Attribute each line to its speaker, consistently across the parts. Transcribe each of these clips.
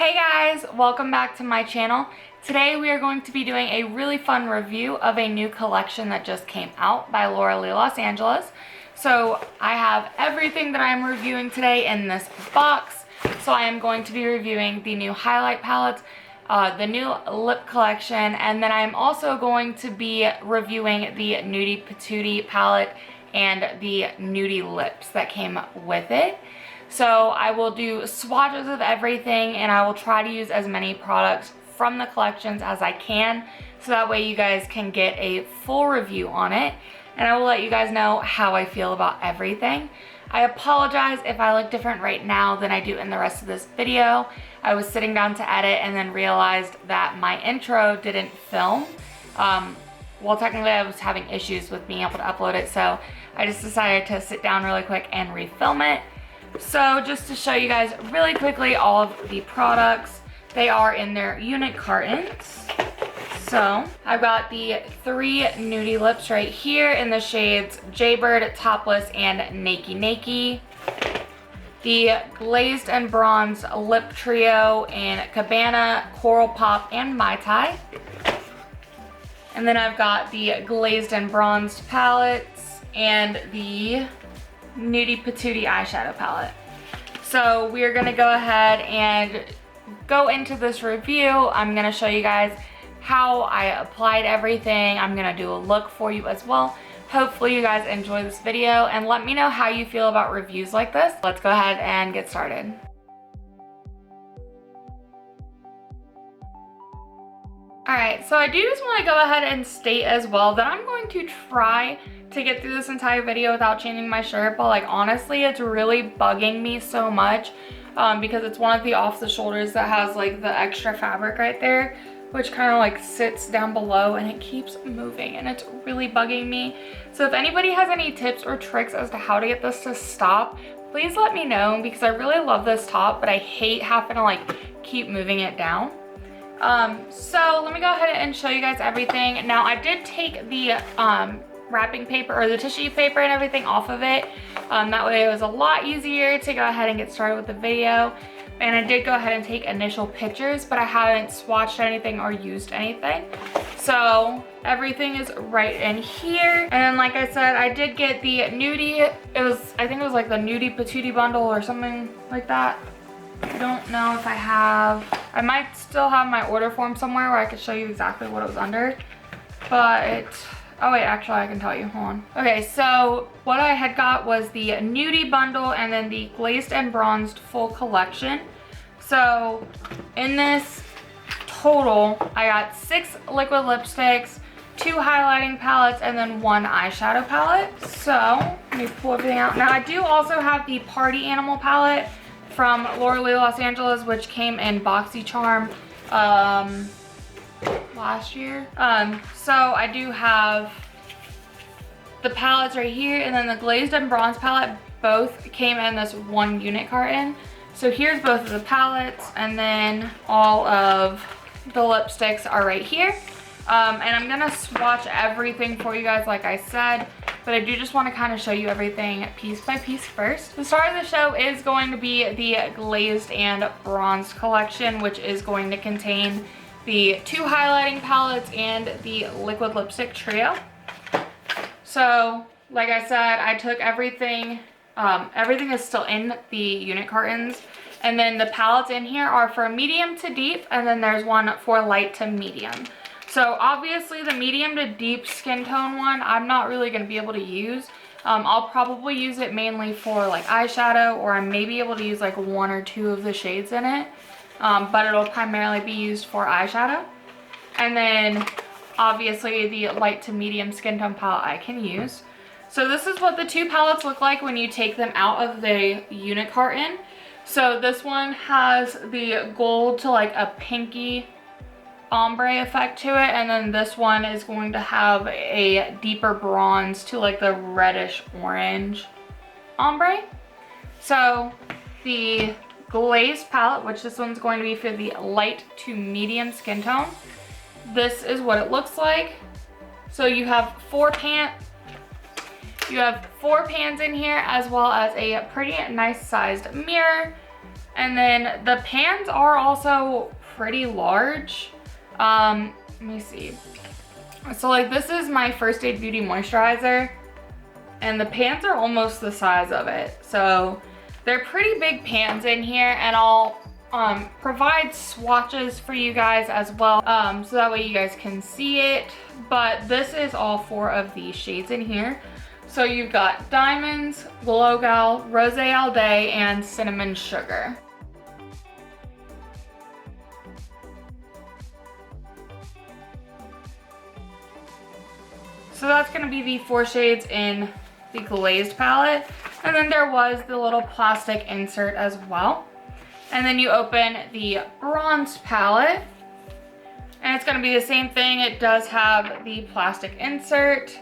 Speaker 1: Hey guys, welcome back to my channel. Today we are going to be doing a really fun review of a new collection that just came out by LLLA Los Angeles. So I have everything that I'm reviewing today in this box. So I am going to be reviewing the new highlight palettes, the new lip collection, and then I'm also going to be reviewing the Nudie Patootie palette and the Nudie lips that came with it. So I will do swatches of everything and I will try to use as many products from the collections as I can, so that way you guys can get a full review on it, and I will let you guys know how I feel about everything. I apologize if I look different right now than I do in the rest of this video. I was sitting down to edit and then realized that my intro didn't film. Well, technically I was having issues with being able to upload it, so I just decided to sit down really quick and refilm it. So just to show you guys really quickly all of the products, they are in their unit cartons. So I've got the 3 Nudie lips right here in the shades Jaybird, Topless, and Nakey Nakey. The Glazed and Bronzed Lip Trio in Cabana, Coral Pop, and Mai Tai. And then I've got the Glazed and Bronzed palettes and the Nudie Patootie eyeshadow palette. So we are going to go ahead and go into this review. I'm going to show you guys how I applied everything. I'm going to do a look for you as well. Hopefully you guys enjoy this video and let me know how you feel about reviews like this. Let's go ahead and get started. Alright, so I do just want to go ahead and state as well that I'm going to try to get through this entire video without changing my shirt, but like honestly it's really bugging me so much because it's one of the off the shoulders that has like the extra fabric right there, which kind of like sits down below and it keeps moving and it's really bugging me. So if anybody has any tips or tricks as to how to get this to stop, please let me know, because I really love this top but I hate having to like keep moving it down. So let me go ahead and show you guys everything. Now I did take the wrapping paper or the tissue paper and everything off of it. That way it was a lot easier to go ahead and get started with the video. And I did go ahead and take initial pictures, but I haven't swatched anything or used anything. So everything is right in here. And then like I said, I did get the Nudie. I think it was like the Nudie Patootie bundle or something like that. I don't know if I might still have my order form somewhere where I could show you exactly what it was under, but oh wait, actually I can tell you, hold on. Okay, so what I had got was the Nudie bundle and then the Glazed and Bronzed full collection. So in this total, I got 6 liquid lipsticks, 2 highlighting palettes, and then 1 eyeshadow palette. So let me pull everything out. Now I do also have the Party Animal palette from LLLA Los Angeles, which came in BoxyCharm last year. So I do have the palettes right here, and then the Glazed and Bronze palette both came in this 1 unit carton. So here's both of the palettes, and then all of the lipsticks are right here. And I'm gonna swatch everything for you guys like I said, but I do just want to kind of show you everything piece by piece first. The star of the show is going to be the Glazed and Bronzed collection, which is going to contain the 2 highlighting palettes and the liquid lipstick trio. So like I said, I took everything, everything is still in the unit cartons, and then the palettes in here are for medium to deep, and then there's one for light to medium. So obviously the medium to deep skin tone one, I'm not really going to be able to use. I'll probably use it mainly for like eyeshadow, or I may be able to use like 1 or 2 of the shades in it. But it'll primarily be used for eyeshadow. And then obviously the light to medium skin tone palette I can use. So this is what the 2 palettes look like when you take them out of the unit carton. So this one has the gold to like a pinky ombre effect to it, and then this one is going to have a deeper bronze to like the reddish orange ombre. So the Glazed palette, which this one's going to be for the light to medium skin tone, this is what it looks like. So you have 4 pans in here, as well as a pretty nice sized mirror. And then the pans are also pretty large. Let me see. So like this is my First Aid Beauty moisturizer, and the pans are almost the size of it. So they're pretty big pans in here, and I'll provide swatches for you guys as well, so that way you guys can see it. But this is all 4 of these shades in here. So you've got Diamonds, Glow Gal, Rose All Day, and Cinnamon Sugar. So that's gonna be the 4 shades in the Glazed palette. And then there was the little plastic insert as well. And then you open the Bronzed palette, and it's gonna be the same thing. It does have the plastic insert.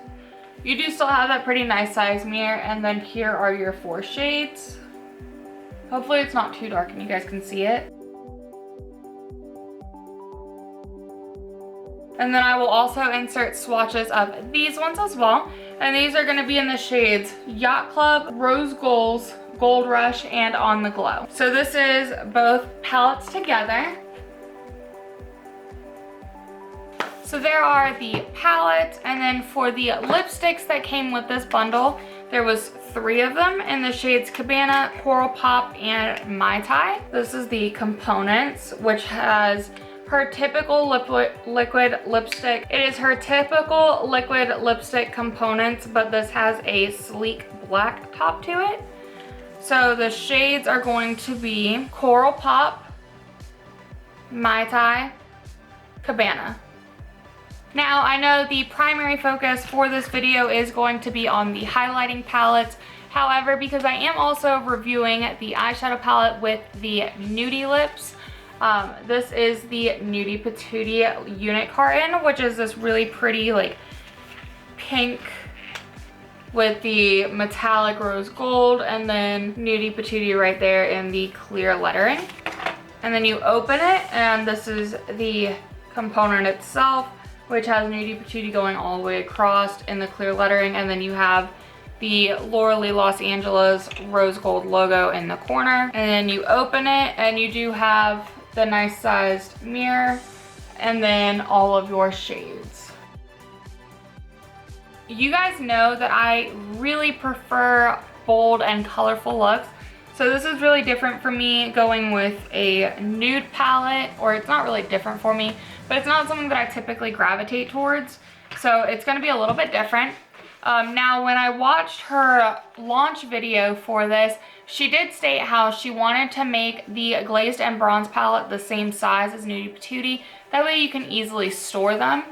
Speaker 1: You do still have that pretty nice size mirror, and then here are your 4 shades. Hopefully it's not too dark and you guys can see it. And then I will also insert swatches of these ones as well. And these are gonna be in the shades Yacht Club, Rose Goals, Gold Rush, and On the Glow. So this is both palettes together. So there are the palettes, and then for the lipsticks that came with this bundle, there was 3 of them in the shades Cabana, Coral Pop, and Mai Tai. This is the components, which has her typical liquid lipstick. It is her typical liquid lipstick components, but this has a sleek black top to it. So the shades are going to be Coral Pop, Mai Tai, Cabana. Now, I know the primary focus for this video is going to be on the highlighting palettes. However, because I am also reviewing the eyeshadow palette with the Nudie lips, this is the Nudie Patootie unit carton, which is this really pretty like pink with the metallic rose gold, and then Nudie Patootie right there in the clear lettering. And then you open it, and this is the component itself, which has Nudie Patootie going all the way across in the clear lettering, and then you have the Laura Lee Los Angeles rose gold logo in the corner. And then you open it, and you do have the nice sized mirror, and then all of your shades. You guys know that I really prefer bold and colorful looks. So this is really different for me, going with a nude palette, or it's not really different for me, but it's not something that I typically gravitate towards. So it's gonna be a little bit different. Now, when I watched her launch video for this, she did state how she wanted to make the Glazed and Bronzed palette the same size as Nudie Patootie. That way you can easily store them.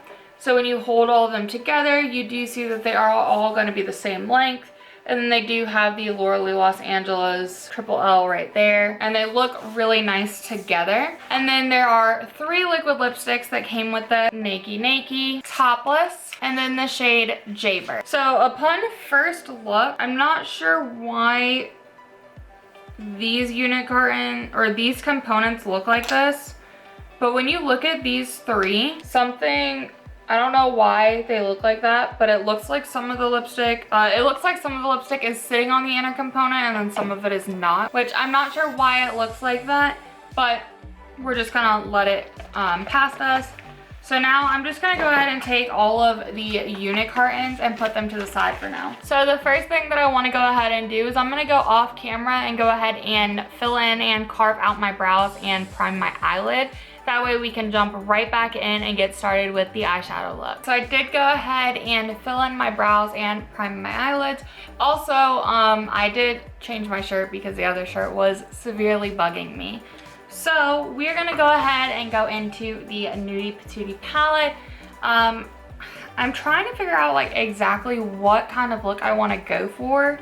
Speaker 1: So when you hold all of them together, you do see that they are all gonna be the same length. And then they do have the Laura Lee Los Angeles triple L right there. And they look really nice together. And then there are 3 liquid lipsticks that came with it. Nakey Nakey, Topless, and then the shade Jaybird. So upon first look, I'm not sure why these unit carton or these components look like this. But when you look at these 3, I don't know why they look like that, but it looks like some of the lipstick, is sitting on the inner component, and then some of it is not, which I'm not sure why it looks like that, but we're just gonna let it past us. So now I'm just gonna go ahead and take all of the unit cartons and put them to the side for now. So the first thing that I wanna go ahead and do is I'm gonna go off camera and go ahead and fill in and carve out my brows and prime my eyelid. That way we can jump right back in and get started with the eyeshadow look. So I did go ahead and fill in my brows and prime my eyelids. Also, I did change my shirt because the other shirt was severely bugging me. So we're gonna go ahead and go into the Nudie Patootie palette. I'm trying to figure out like exactly what kind of look I wanna go for.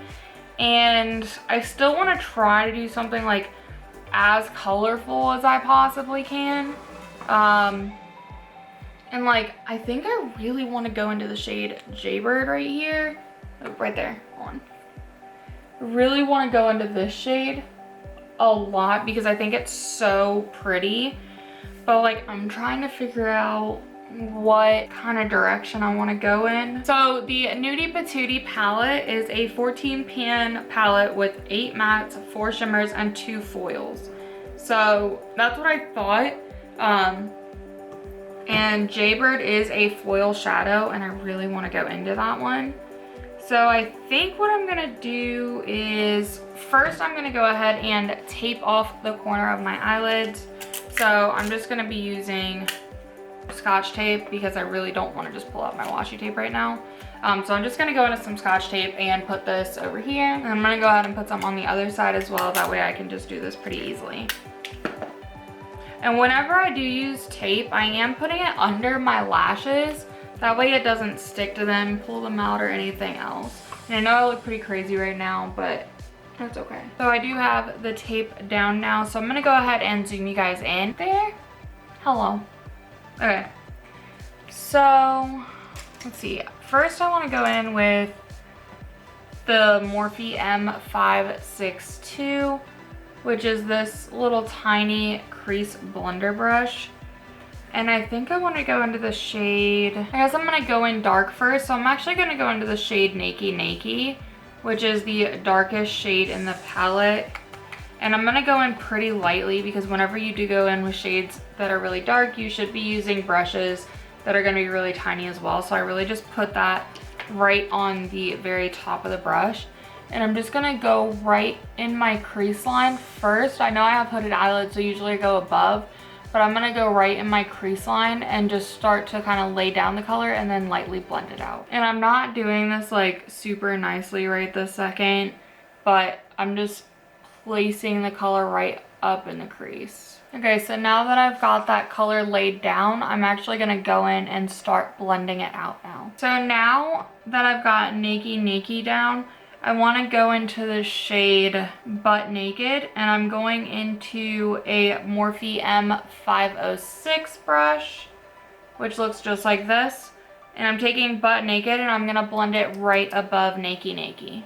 Speaker 1: And I still wanna try to do something like as colorful as I possibly can. And like, I think I really want to go into the shade Jaybird right here. Oh, right there, hold on. I really want to go into this shade a lot because I think it's so pretty. But like, I'm trying to figure out what kind of direction I want to go in. So the Nudie Patootie palette is a 14 pan palette with 8 mattes, 4 shimmers, and 2 foils. So that's what I thought. And Jaybird is a foil shadow, and I really want to go into that one. So I think what I'm gonna do is, first I'm gonna go ahead and tape off the corner of my eyelids. So I'm just gonna be using Scotch tape because I really don't want to just pull out my washi tape right now. So I'm just gonna go into some Scotch tape and put this over here. And I'm gonna go ahead and put some on the other side as well. That way I can just do this pretty easily. And whenever I do use tape, I am putting it under my lashes. That way it doesn't stick to them, pull them out, or anything else. And I know I look pretty crazy right now, but that's okay. So I do have the tape down now. So I'm gonna go ahead and zoom you guys in. There. Hello. Okay. So, let's see. First I wanna go in with the Morphe M562, which is this little tiny crease blender brush. And I think I want to go into the shade, I guess I'm going to go in dark first. So I'm actually going to go into the shade Nakey Nakey, which is the darkest shade in the palette. And I'm going to go in pretty lightly because whenever you do go in with shades that are really dark, you should be using brushes that are going to be really tiny as well. So I really just put that right on the very top of the brush. And I'm just going to go right in my crease line first. I know I have hooded eyelids, so usually I go above. But I'm gonna go right in my crease line and just start to kind of lay down the color and then lightly blend it out. And I'm not doing this like super nicely right this second, but I'm just placing the color right up in the crease. Okay, so now that I've got that color laid down, I'm actually gonna go in and start blending it out now. So now that I've got Nakey Nakey down, I want to go into the shade Butt Naked, and I'm going into a Morphe M506 brush, which looks just like this. And I'm taking Butt Naked and I'm going to blend it right above Nakey Nakey.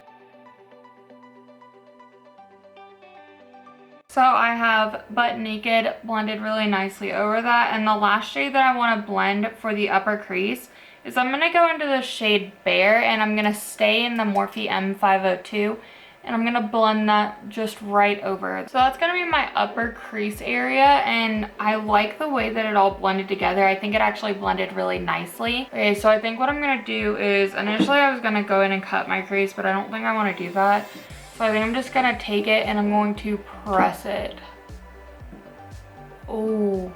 Speaker 1: So I have Butt Naked blended really nicely over that, and the last shade that I want to blend for the upper crease is I'm going to go into the shade Bear, and I'm going to stay in the Morphe M502, and I'm going to blend that just right over. So that's going to be my upper crease area, and I like the way that it all blended together. I think it actually blended really nicely. Okay, so I think what I'm going to do is, initially I was going to go in and cut my crease, but I don't think I want to do that. So I think I'm just going to take it and I'm going to press it. Oh.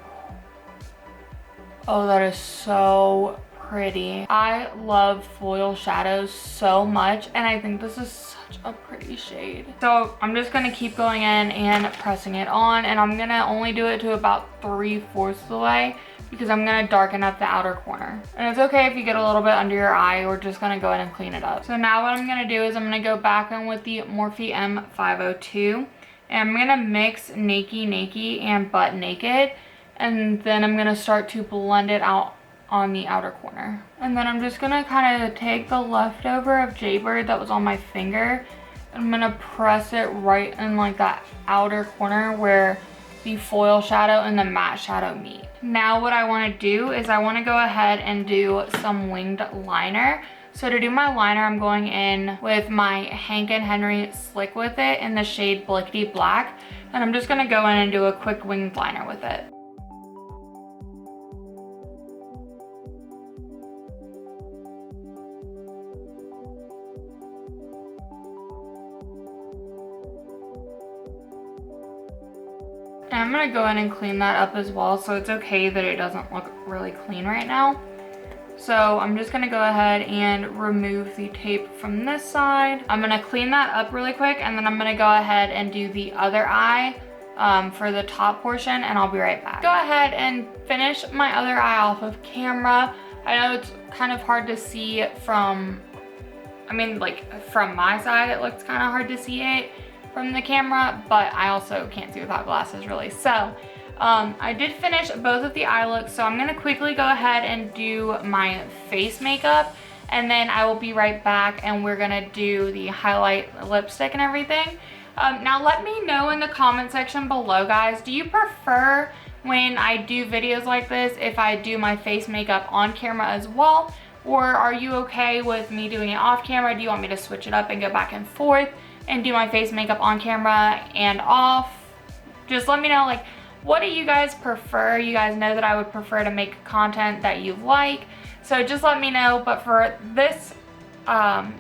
Speaker 1: Oh, that is so pretty. I love foil shadows so much, and I think this is such a pretty shade. So I'm just gonna keep going in and pressing it on, and I'm gonna only do it to about 3/4 of the way because I'm gonna darken up the outer corner. And it's okay if you get a little bit under your eye. We're just gonna go in and clean it up. So now what I'm gonna do is I'm gonna go back in with the Morphe M502, and I'm gonna mix Nakey Nakey and Butt Naked, and then I'm gonna start to blend it out on the outer corner. And then I'm just gonna kind of take the leftover of Jaybird that was on my finger, and I'm gonna press it right in like that outer corner where the foil shadow and the matte shadow meet. Now what I want to do is I want to go ahead and do some winged liner. So to do my liner, I'm going in with my Hank & Henry Slick With It in the shade Blickety Black, and I'm just gonna go in and do a quick winged liner with it. And I'm gonna go in and clean that up as well, so it's okay that it doesn't look really clean right now. So I'm just gonna go ahead and remove the tape from this side. I'm gonna clean that up really quick, and then I'm gonna go ahead and do the other eye for the top portion, and I'll be right back. Go ahead and finish my other eye off of camera. I know it's kind of hard to see from, from my side, it looks kind of hard to see it from the camera, but I also can't see without glasses really. So I did finish both of the eye looks, so I'm gonna quickly go ahead and do my face makeup, and then I will be right back and we're gonna do the highlight, lipstick, and everything. Now let me know in the comment section below, guys, do you prefer when I do videos like this if I do my face makeup on camera as well, or are you okay with me doing it off camera? Do you want me to switch it up and go back and forth and do my face makeup on camera and off? Just let me know, like, what do you guys prefer? You guys know that I would prefer to make content that you like, so just let me know. But for this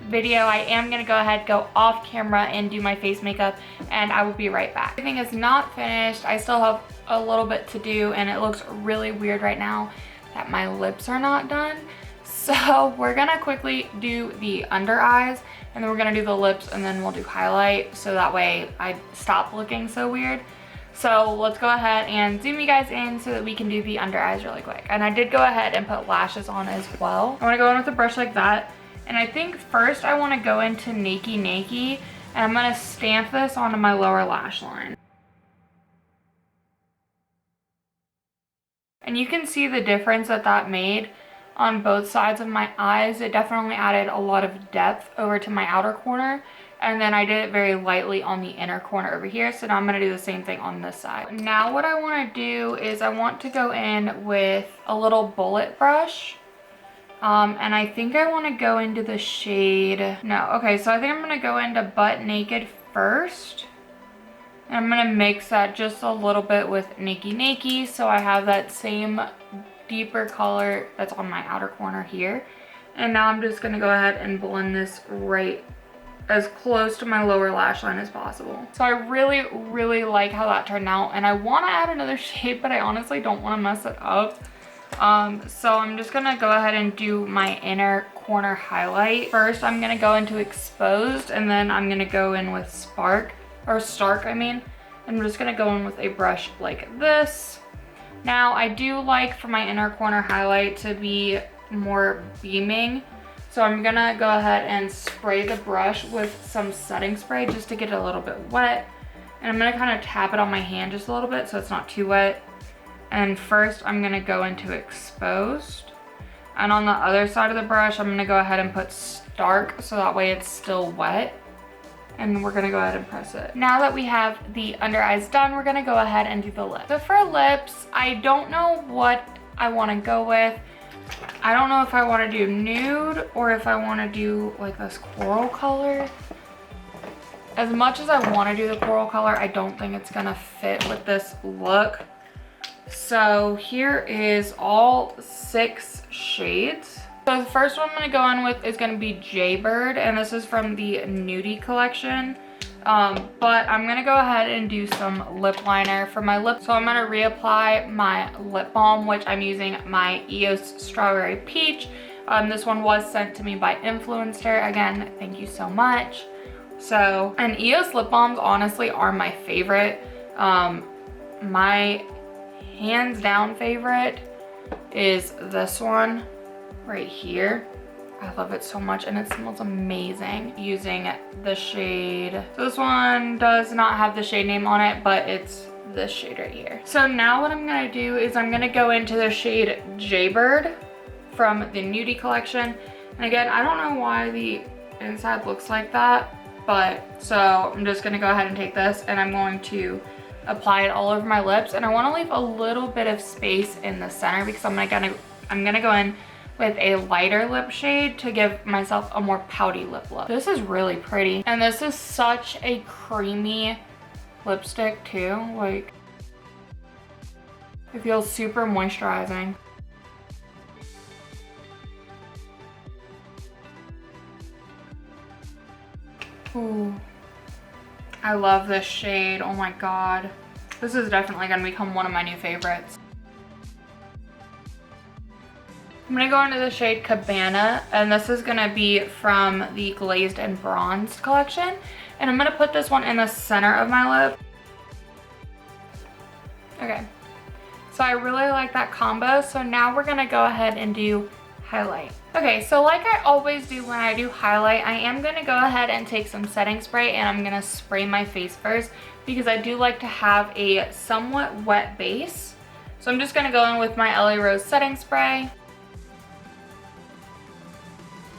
Speaker 1: video, I am gonna go off camera and do my face makeup, and I will be right back. Everything is not finished. I still have a little bit to do, and it looks really weird right now that my lips are not done. So we're gonna quickly do the under eyes, and then we're gonna do the lips, and then we'll do highlight, so that way I stop looking so weird. So let's go ahead and zoom you guys in so that we can do the under eyes really quick. And I did go ahead and put lashes on as well. I wanna go in with a brush like that. And I think first I wanna go into Nakey Nakey, and I'm gonna stamp this onto my lower lash line. And you can see the difference that that made on both sides of my eyes. It definitely added a lot of depth over to my outer corner. And then I did it very lightly on the inner corner over here. So now I'm gonna do the same thing on this side. Now what I wanna do is I want to go in with a little bullet brush. And I think I wanna go into the shade, no, okay, so I think I'm gonna go into Butt Naked first. And I'm gonna mix that just a little bit with Nakey Nakey, so I have that same deeper color that's on my outer corner here. And now I'm just gonna go ahead and blend this right as close to my lower lash line as possible. So I really like how that turned out, and I want to add another shade, but I honestly don't want to mess it up. So I'm just gonna go ahead and do my inner corner highlight. First I'm gonna go into Exposed, and then I'm gonna go in with Stark I mean. I'm just gonna go in with a brush like this. Now I do like for my inner corner highlight to be more beaming. So I'm gonna go ahead and spray the brush with some setting spray just to get it a little bit wet. And I'm gonna kind of tap it on my hand just a little bit so it's not too wet. And first I'm gonna go into Exposed. And on the other side of the brush, I'm gonna go ahead and put Stark so that way it's still wet. And we're gonna go ahead and press it. Now that we have the under eyes done, we're gonna go ahead and do the lips. So for lips, I don't know what I wanna go with. I don't know if I want to do nude or if I want to do like this coral color. As much as I want to do the coral color, I don't think it's gonna fit with this look. So here is all 6 shades. So the first one I'm gonna go in with is gonna be Jaybird, and this is from the Nudie collection. But I'm gonna go ahead and do some lip liner for my lips. So I'm gonna reapply my lip balm, which I'm using my EOS Strawberry Peach. This one was sent to me by Influencer. Again, thank you so much. So, and EOS lip balms honestly are my favorite. My hands down favorite is this one right here. I love it so much, and it smells amazing. Using the shade, so this one does not have the shade name on it, but it's this shade right here. So now what I'm gonna do is I'm gonna go into the shade Jaybird from the Nudie collection. And again, I don't know why the inside looks like that, but so I'm just gonna go ahead and take this, and I'm going to apply it all over my lips. And I want to leave a little bit of space in the center because I'm gonna go in with a lighter lip shade to give myself a more pouty lip look. This is really pretty, and this is such a creamy lipstick too. Like, it feels super moisturizing. Ooh, I love this shade. Oh my god, this is definitely gonna become one of my new favorites. I'm gonna go into the shade Cabana, and this is gonna be from the Glazed and Bronzed collection. And I'm gonna put this one in the center of my lip. Okay, so I really like that combo. So now we're gonna go ahead and do highlight. Okay, so like I always do when I do highlight, I am gonna go ahead and take some setting spray, and I'm gonna spray my face first because I do like to have a somewhat wet base. So I'm just gonna go in with my LA Rose setting spray.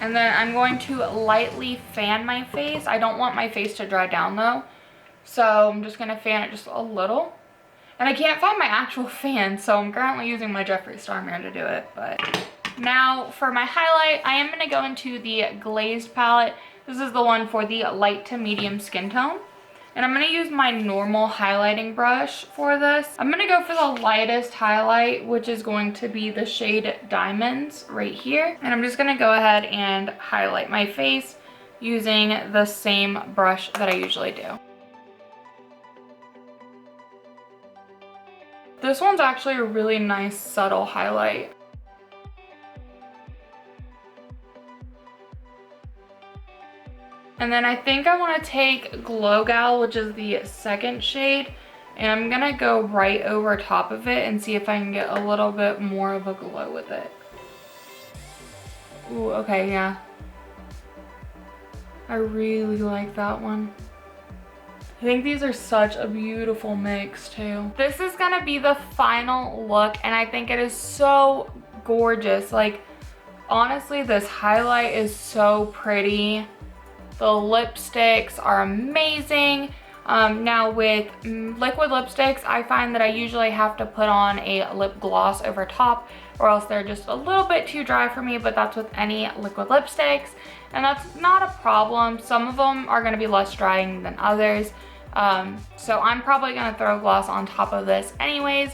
Speaker 1: And then I'm going to lightly fan my face. I don't want my face to dry down though. So I'm just gonna fan it just a little. And I can't find my actual fan, so I'm currently using my Jeffree Star mirror to do it. But now for my highlight, I am gonna go into the Glazed palette. This is the one for the light to medium skin tone. And I'm going to use my normal highlighting brush for this. I'm going to go for the lightest highlight, which is going to be the shade Diamonds right here. And I'm just going to go ahead and highlight my face using the same brush that I usually do. This one's actually a really nice subtle highlight. And then I think I want to take Glow Gal, which is the second shade, and I'm going to go right over top of it and see if I can get a little bit more of a glow with it. Ooh, okay, yeah. I really like that one. I think these are such a beautiful mix too. This is going to be the final look, and I think it is so gorgeous. Like, honestly, this highlight is so pretty. The lipsticks are amazing. Now with liquid lipsticks, I find that I usually have to put on a lip gloss over top, or else they're just a little bit too dry for me, but that's with any liquid lipsticks, and that's not a problem. Some of them are gonna be less drying than others. So I'm probably gonna throw gloss on top of this anyways,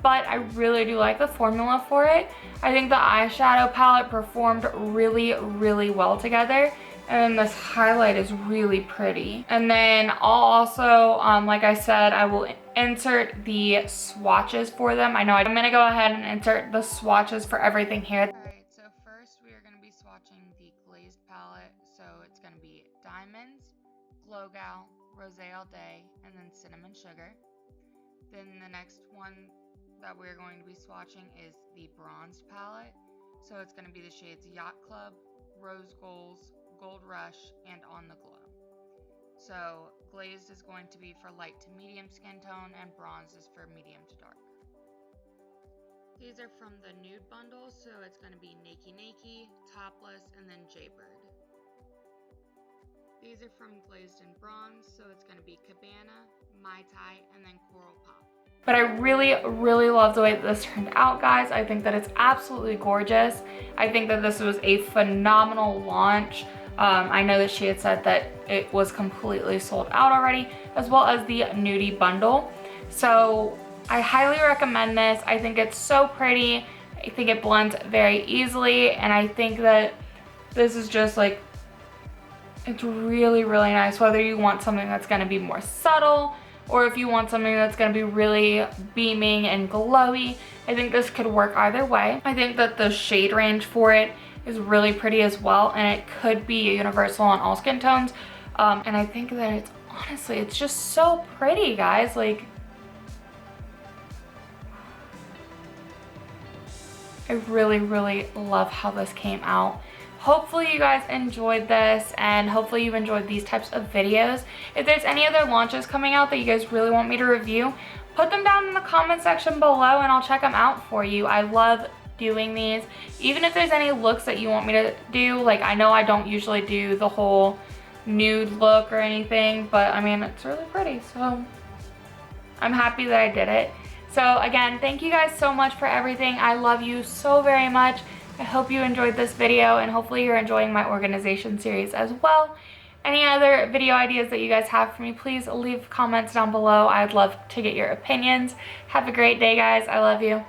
Speaker 1: but I really do like the formula for it. I think the eyeshadow palette performed really, really well together. And this highlight is really pretty. And then I'll also, like I said, I will insert the swatches for them. I know I'm gonna go ahead and insert the swatches for everything here. All right, so first we are gonna be swatching the Glazed palette. So it's gonna be Diamonds, Glow Gal, Rosé All Day, and then Cinnamon Sugar. Then the next one that we're going to be swatching is the Bronzed palette. So it's gonna be the shades Yacht Club, Rose Goals, Gold Rush, and On the Glow. So Glazed is going to be for light to medium skin tone, and Bronze is for medium to dark. These are from the nude bundle, so it's going to be Nakey Nakey, Topless, and then Jaybird. These are from Glazed and Bronze, so it's going to be Cabana, Mai Tai, and then Coral Pop. But I really, really love the way that this turned out, guys. I think that it's absolutely gorgeous. I think that this was a phenomenal launch. I know that she had said that it was completely sold out already, as well as the Nudie bundle. So I highly recommend this. I think it's so pretty. I think it blends very easily, and I think that this is just like, it's really, really nice, whether you want something that's going to be more subtle or if you want something that's going to be really beaming and glowy. I think this could work either way. I think that the shade range for it is really pretty as well, and it could be universal on all skin tones. And I think that it's, honestly, it's just so pretty, guys. Like, I really, really love how this came out. Hopefully you guys enjoyed this, and hopefully you enjoyed these types of videos. If there's any other launches coming out that you guys really want me to review, put them down in the comment section below and I'll check them out for you. I love doing these. Even if there's any looks that you want me to do, like, I know I don't usually do the whole nude look or anything, but I mean, it's really pretty, so I'm happy that I did it. So again, thank you guys so much for everything. I love you so very much. I hope you enjoyed this video, and hopefully you're enjoying my organization series as well. Any other video ideas that you guys have for me, please leave comments down below. I'd love to get your opinions. Have a great day, guys. I love you.